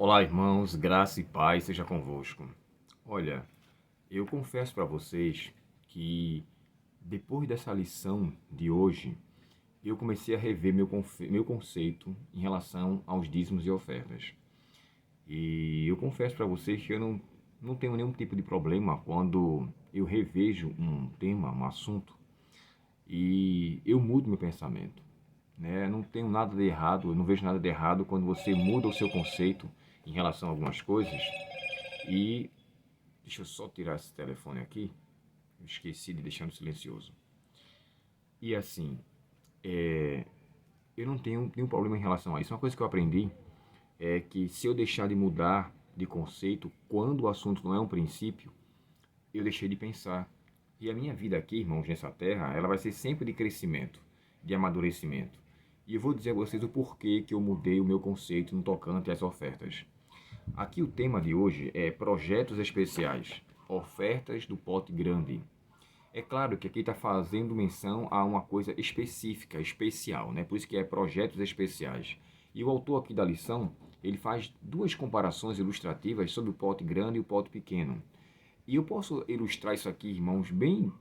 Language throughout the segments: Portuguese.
Olá, irmãos, graça e paz seja convosco. Olha, eu confesso para vocês que depois dessa lição de hoje, eu comecei a rever meu conceito em relação aos dízimos e ofertas. E eu confesso para vocês que eu não tenho nenhum tipo de problema quando eu revejo um tema, um assunto, e eu mudo meu pensamento. Né? Não tenho nada de errado, eu não vejo nada de errado quando você muda o seu conceito em relação a algumas coisas. E deixa eu só tirar esse telefone aqui. Eu esqueci de deixar no silencioso. E assim, eu não tenho nenhum problema em relação a isso. Uma coisa que eu aprendi é que se eu deixar de mudar de conceito quando o assunto não é um princípio, eu deixei de pensar. E a minha vida aqui, irmãos, nessa terra, ela vai ser sempre de crescimento, de amadurecimento. E eu vou dizer a vocês o porquê que eu mudei o meu conceito no tocante às ofertas. Aqui o tema de hoje é projetos especiais, ofertas do pote grande. É claro que aqui está fazendo menção a uma coisa específica, especial, né? Por isso que é projetos especiais. E o autor aqui da lição, ele faz duas comparações ilustrativas sobre o pote grande e o pote pequeno. E eu posso ilustrar isso aqui, irmãos, bem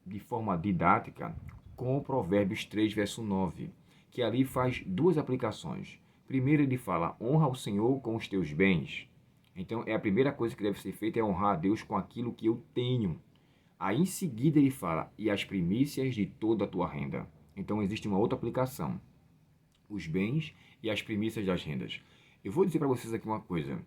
de forma didática, com o Provérbios 3, verso 9, que ali faz duas aplicações. Primeiro ele fala, honra o Senhor com os teus bens. Então, é a primeira coisa que deve ser feita é honrar a Deus com aquilo que eu tenho. Aí em seguida ele fala, e as primícias de toda a tua renda. Então existe uma outra aplicação, os bens e as primícias das rendas. Eu vou dizer para vocês aqui uma coisa.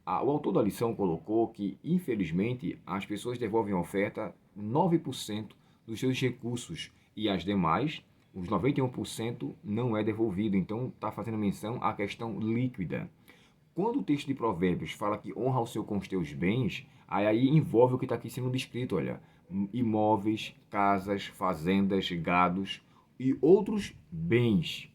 O autor da lição colocou que, infelizmente, as pessoas devolvem a oferta 9% dos seus recursos e as demais, os 91%, não é devolvido. Então está fazendo menção à questão líquida. Quando o texto de Provérbios fala que honra o Senhor com os teus bens, aí envolve o que está aqui sendo descrito, olha, imóveis, casas, fazendas, gados e outros bens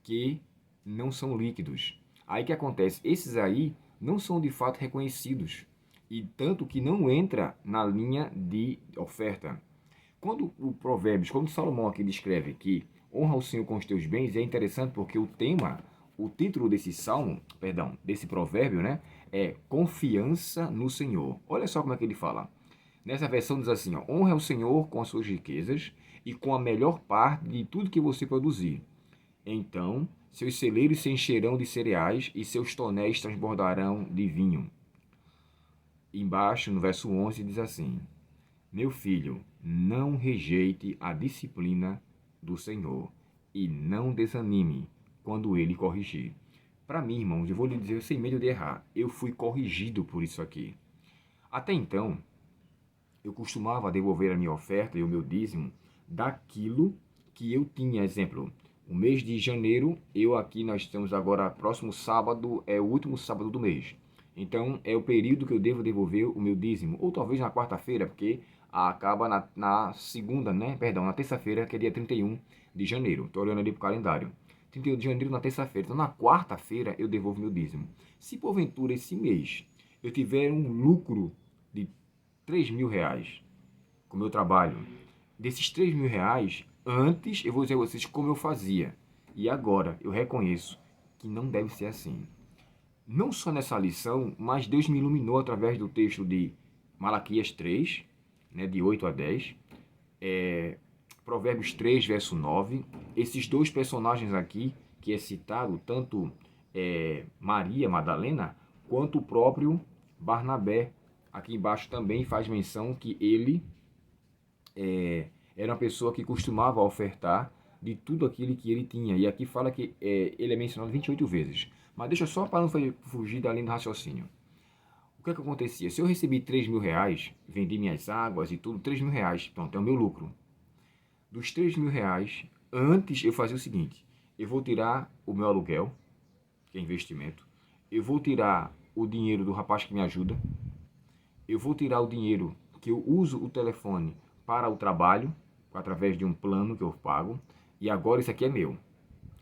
que não são líquidos. Aí que acontece? Esses aí não são de fato reconhecidos e tanto que não entra na linha de oferta. Quando o Provérbios, quando Salomão aqui descreve que honra o Senhor com os teus bens, é interessante porque o tema, o título desse salmo, perdão, desse provérbio, né, é confiança no Senhor. Olha só como é que ele fala. Nessa versão diz assim, ó, honra o Senhor com as suas riquezas e com a melhor parte de tudo que você produzir. Então, seus celeiros se encherão de cereais e seus tonéis transbordarão de vinho. Embaixo, no verso 11, diz assim, meu filho, não rejeite a disciplina do Senhor e não desanime quando ele corrigir. Para mim, irmãos, eu vou lhe dizer sem medo de errar, eu fui corrigido por isso aqui. Até então, eu costumava devolver a minha oferta e o meu dízimo daquilo que eu tinha. Exemplo, o mês de janeiro, nós estamos agora, próximo sábado, é o último sábado do mês. Então, é o período que eu devo devolver o meu dízimo. Ou talvez na quarta-feira, porque acaba na segunda, né? Perdão, na terça-feira, que é dia 31 de janeiro. Estou olhando ali para o calendário. 31 de janeiro na terça-feira. Então, na quarta-feira, eu devolvo meu dízimo. Se porventura esse mês eu tiver um lucro de R$ 3.000 com o meu trabalho, desses R$ 3.000, antes eu vou dizer a vocês como eu fazia. E agora eu reconheço que não deve ser assim. Não só nessa lição, mas Deus me iluminou através do texto de Malaquias 3, né, de 8 a 10, Provérbios 3, verso 9. Esses dois personagens aqui, que é citado, tanto Maria Madalena, quanto o próprio Barnabé. Aqui embaixo também faz menção que ele era uma pessoa que costumava ofertar de tudo aquilo que ele tinha. E aqui fala que ele é mencionado 28 vezes. Mas deixa só para não fugir da linha do raciocínio. O que é que acontecia? Se eu recebi R$ 3.000, vendi minhas águas e tudo, R$ 3.000, pronto, é o meu lucro. Dos R$ 3.000, antes eu fazia o seguinte, eu vou tirar o meu aluguel, que é investimento, eu vou tirar o dinheiro do rapaz que me ajuda, eu vou tirar o dinheiro que eu uso o telefone para o trabalho, através de um plano que eu pago, e agora isso aqui é meu.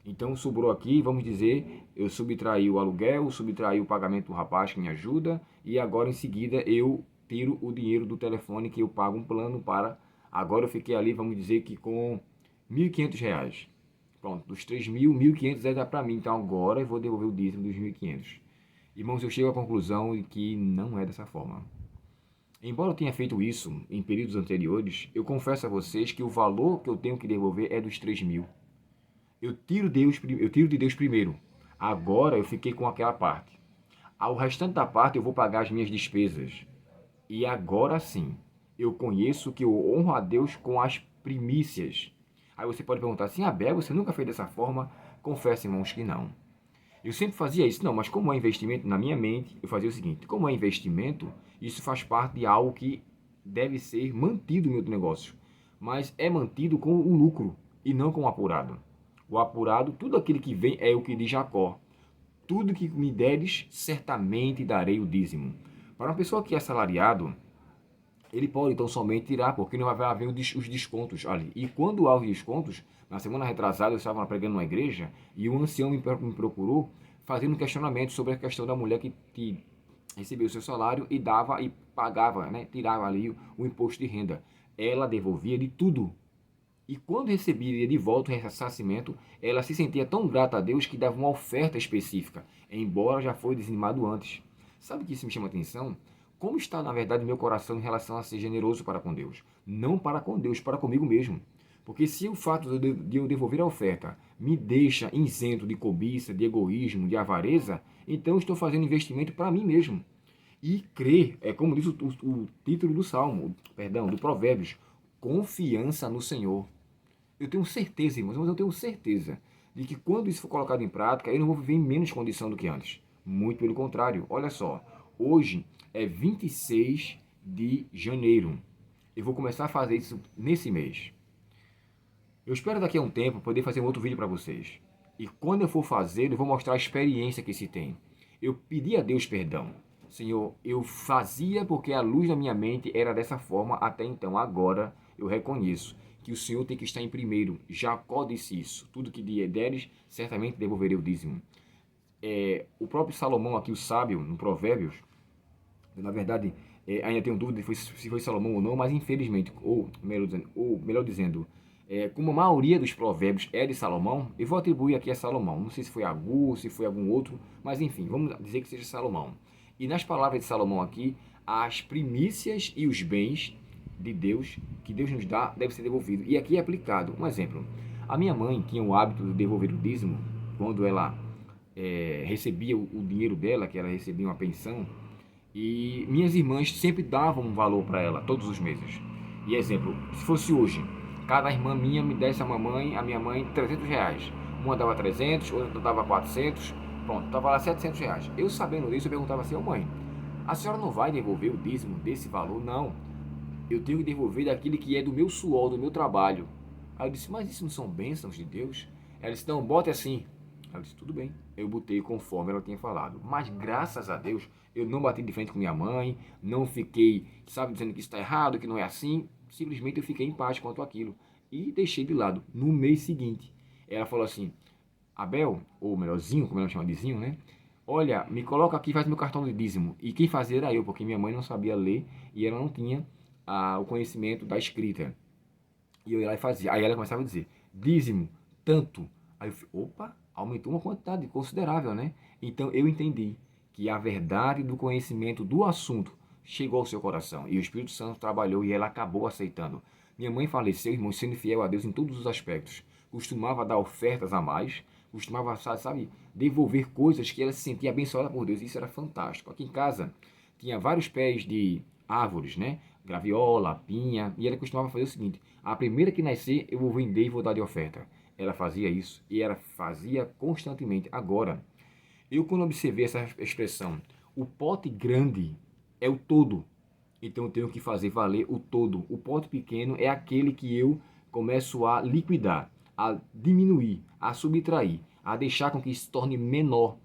Então sobrou aqui, vamos dizer, eu subtraí o aluguel, subtraí o pagamento do rapaz que me ajuda, e agora em seguida eu tiro o dinheiro do telefone que eu pago um plano para. Agora eu fiquei ali, vamos dizer que com R$ 1.500. Pronto, dos 3.000, 1.500 é para mim, então agora eu vou devolver o dízimo dos 1.500. Irmãos, eu chego à conclusão de que não é dessa forma. Embora eu tenha feito isso em períodos anteriores, eu confesso a vocês que o valor que eu tenho que devolver é dos 3.000. Eu tiro de Deus primeiro. Agora eu fiquei com aquela parte. Ao restante da parte eu vou pagar as minhas despesas. E agora sim, eu conheço que eu honro a Deus com as primícias. Aí você pode perguntar assim, Abel, você nunca fez dessa forma? Confesso, irmãos, que não. Eu sempre fazia isso. Não, mas como é investimento na minha mente, eu fazia o seguinte: como é investimento, isso faz parte de algo que deve ser mantido no meu negócio. Mas é mantido com o lucro e não com o apurado. O apurado, tudo aquilo que vem é o que diz Jacó. Tudo que me deres, certamente darei o dízimo. Para uma pessoa que é assalariado, ele pode então somente tirar, porque não vai haver os descontos ali. E quando há os descontos, na semana retrasada eu estava pregando numa igreja e um ancião me procurou fazendo um questionamento sobre a questão da mulher que recebia o seu salário e dava e pagava, né, tirava ali o imposto de renda. Ela devolvia de tudo. E quando recebia de volta o ressarcimento, ela se sentia tão grata a Deus que dava uma oferta específica, embora já foi desanimado antes. Sabe o que isso me chama a atenção? Como está, na verdade, meu coração em relação a ser generoso para com Deus? Não para com Deus, para comigo mesmo. Porque se o fato de eu devolver a oferta me deixa isento de cobiça, de egoísmo, de avareza, então eu estou fazendo investimento para mim mesmo. E crer, é como diz o título do Salmo, perdão, do Provérbios, confiança no Senhor. Eu tenho certeza, irmãos, mas eu tenho certeza de que quando isso for colocado em prática, eu não vou viver em menos condição do que antes. Muito pelo contrário. Olha só, hoje é 26 de janeiro. Eu vou começar a fazer isso nesse mês. Eu espero daqui a um tempo poder fazer um outro vídeo para vocês. E quando eu for fazer, eu vou mostrar a experiência que se tem. Eu pedi a Deus perdão. Senhor, eu fazia porque a luz da minha mente era dessa forma até então. Agora eu reconheço que o Senhor tem que estar em primeiro. Jacó disse isso. Tudo que deres, certamente devolverei o dízimo. O próprio Salomão aqui, o sábio, no Provérbios, na verdade, ainda tenho dúvida se foi Salomão ou não, mas infelizmente, melhor dizendo, como a maioria dos provérbios é de Salomão, eu vou atribuir aqui a Salomão. Não sei se foi Agur, se foi algum outro, mas enfim, vamos dizer que seja Salomão. E nas palavras de Salomão aqui, as primícias e os bens de Deus, que Deus nos dá, deve ser devolvido. E aqui é aplicado. Um exemplo. A minha mãe tinha o hábito de devolver o dízimo quando ela recebia o dinheiro dela, que ela recebia uma pensão, e minhas irmãs sempre davam um valor para ela, todos os meses. E exemplo, se fosse hoje, cada irmã minha me desse a minha mãe, R$ 300. Uma dava 300, outra dava 400, pronto, estava lá R$ 700. Eu sabendo disso, eu perguntava assim, mãe, a senhora não vai devolver o dízimo desse valor? Não, eu tenho que devolver daquilo que é do meu suor, do meu trabalho. Aí eu disse, mas isso não são bênçãos de Deus? Ela disse, não, bote assim. Ela disse, tudo bem. Eu botei conforme ela tinha falado. Mas graças a Deus, eu não bati de frente com minha mãe, não fiquei, sabe, dizendo que isso está errado, que não é assim. Simplesmente eu fiquei em paz quanto àquilo. E deixei de lado. No mês seguinte, ela falou assim, Abel, ou melhorzinho, como ela chama de Zinho, né? Olha, me coloca aqui e faz meu cartão de dízimo. E quem fazia era eu, porque minha mãe não sabia ler e ela não tinha o conhecimento da escrita. E eu ia lá e fazia. Aí ela começava a dizer, dízimo, tanto. Aí eu falei, opa, aumentou uma quantidade considerável, né? Então eu entendi que a verdade do conhecimento do assunto chegou ao seu coração. E o Espírito Santo trabalhou e ela acabou aceitando. Minha mãe faleceu, irmão, sendo fiel a Deus em todos os aspectos. Costumava dar ofertas a mais, costumava, sabe, devolver coisas que ela se sentia abençoada por Deus. Isso era fantástico. Aqui em casa tinha vários pés de árvores, né? Graviola, pinha, e ela costumava fazer o seguinte, a primeira que nascer eu vou vender e vou dar de oferta. Ela fazia isso e ela fazia constantemente. Agora, eu quando observei essa expressão, o pote grande é o todo, então eu tenho que fazer valer o todo. O pote pequeno é aquele que eu começo a liquidar, a diminuir, a subtrair, a deixar com que isso se torne menor.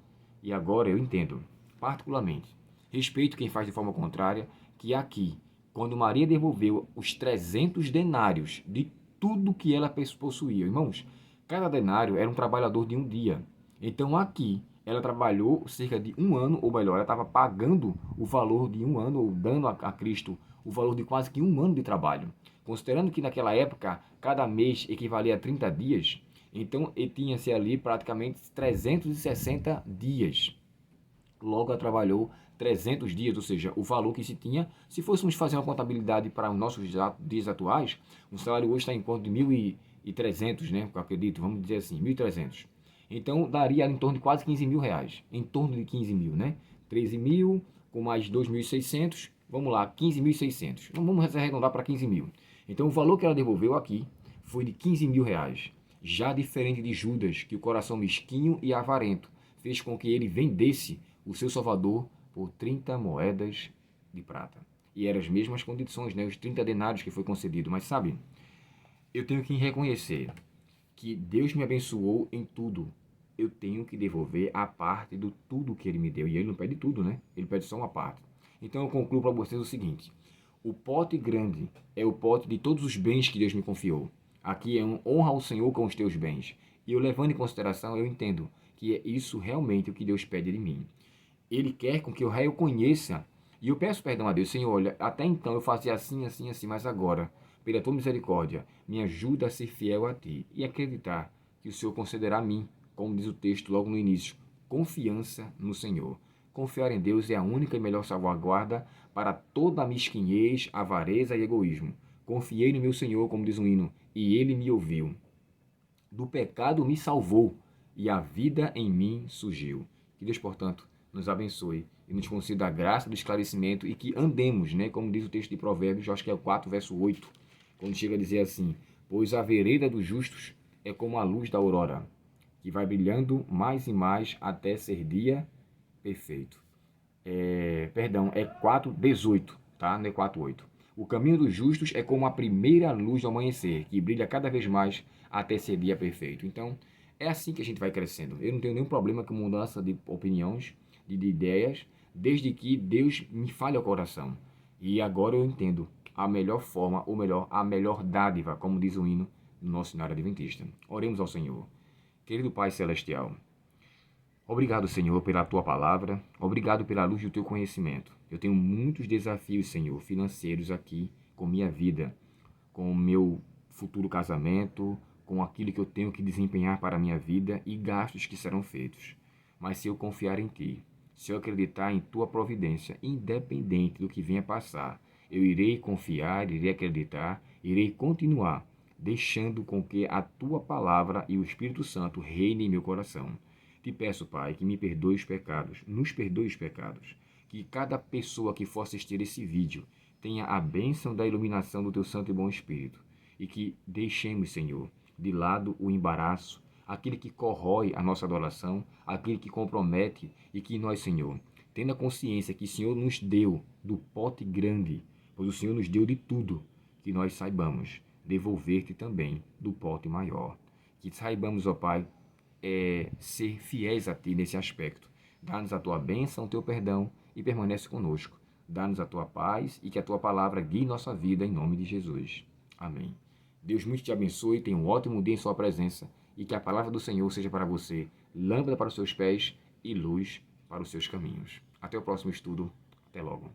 E agora eu entendo, particularmente, respeito quem faz de forma contrária, que aqui, quando Maria devolveu os 300 denários de tudo que ela possuía, irmãos, cada denário era um trabalhador de um dia. Então aqui, ela trabalhou cerca de um ano, ou melhor, ela estava pagando o valor de um ano, ou dando a Cristo o valor de quase que um ano de trabalho. Considerando que naquela época, cada mês equivalia a 30 dias, então tinha-se ali praticamente 360 dias. Logo, ela trabalhou 300 dias, ou seja, o valor que se tinha, se fôssemos fazer uma contabilidade para os nossos dias atuais, um salário hoje está em torno de 1.300, né? Eu acredito, vamos dizer assim, 1.300. Então, daria em torno de quase 15 mil reais. Em torno de 15 mil, né? 13 mil, com mais 2.600, vamos lá, 15.600. Então, vamos arredondar para 15 mil. Então, o valor que ela devolveu aqui foi de 15 mil reais. Já diferente de Judas, que o coração mesquinho e avarento fez com que ele vendesse o seu salvador por 30 moedas de prata. E eram as mesmas condições, né? Os 30 denários que foi concedido. Mas sabe, eu tenho que reconhecer que Deus me abençoou em tudo. Eu tenho que devolver a parte do tudo que Ele me deu. E Ele não pede tudo, né? Ele pede só uma parte. Então eu concluo para vocês o seguinte. O pote grande é o pote de todos os bens que Deus me confiou. Aqui é um honra ao Senhor com os teus bens. E eu levando em consideração, eu entendo que é isso realmente o que Deus pede de mim. Ele quer com que eu reconheça. E eu peço perdão a Deus, Senhor, olha, até então eu fazia assim, assim, assim, mas agora, pela tua misericórdia, me ajuda a ser fiel a ti e acreditar que o Senhor concederá a mim, como diz o texto logo no início, confiança no Senhor. Confiar em Deus é a única e melhor salvaguarda para toda a mesquinhez, avareza e egoísmo. Confiei no meu Senhor, como diz o hino, e ele me ouviu. Do pecado me salvou e a vida em mim surgiu. Que Deus, portanto, nos abençoe e nos conceda a graça do esclarecimento e que andemos, né, como diz o texto de Provérbios, acho que é o 4, verso 8, quando chega a dizer assim: pois a vereda dos justos é como a luz da aurora, que vai brilhando mais e mais até ser dia perfeito. É 4:18, tá? Não é 4:8. O caminho dos justos é como a primeira luz do amanhecer, que brilha cada vez mais até ser dia perfeito. Então, é assim que a gente vai crescendo. Eu não tenho nenhum problema com mudança de opiniões, de ideias, desde que Deus me fale ao coração. E agora eu entendo a melhor forma, ou melhor, a melhor dádiva, como diz o hino no nosso cenário adventista. Oremos ao Senhor. Querido Pai Celestial, obrigado, Senhor, pela tua palavra. Obrigado pela luz do teu conhecimento. Eu tenho muitos desafios, Senhor, financeiros aqui com minha vida, com o meu futuro casamento, com aquilo que eu tenho que desempenhar para a minha vida e gastos que serão feitos. Mas se eu confiar em ti, se eu acreditar em tua providência, independente do que venha passar, eu irei confiar, irei acreditar, irei continuar, deixando com que a tua palavra e o Espírito Santo reine em meu coração. Te peço, Pai, que me perdoe os pecados, nos perdoe os pecados, que cada pessoa que for assistir esse vídeo tenha a bênção da iluminação do teu Santo e Bom Espírito, e que deixemos, Senhor, de lado o embaraço, aquele que corrói a nossa adoração, aquele que compromete, e que nós, Senhor, tendo a consciência que o Senhor nos deu do pote grande, pois o Senhor nos deu de tudo, que nós saibamos devolver-te também do pote maior. Que saibamos, ó Pai, ser fiéis a Ti nesse aspecto. Dá-nos a Tua bênção, o Teu perdão e permanece conosco. Dá-nos a Tua paz e que a Tua palavra guie nossa vida em nome de Jesus. Amém. Deus muito te abençoe, tenha um ótimo dia em sua presença e que a palavra do Senhor seja para você lâmpada para os seus pés e luz para os seus caminhos. Até o próximo estudo. Até logo.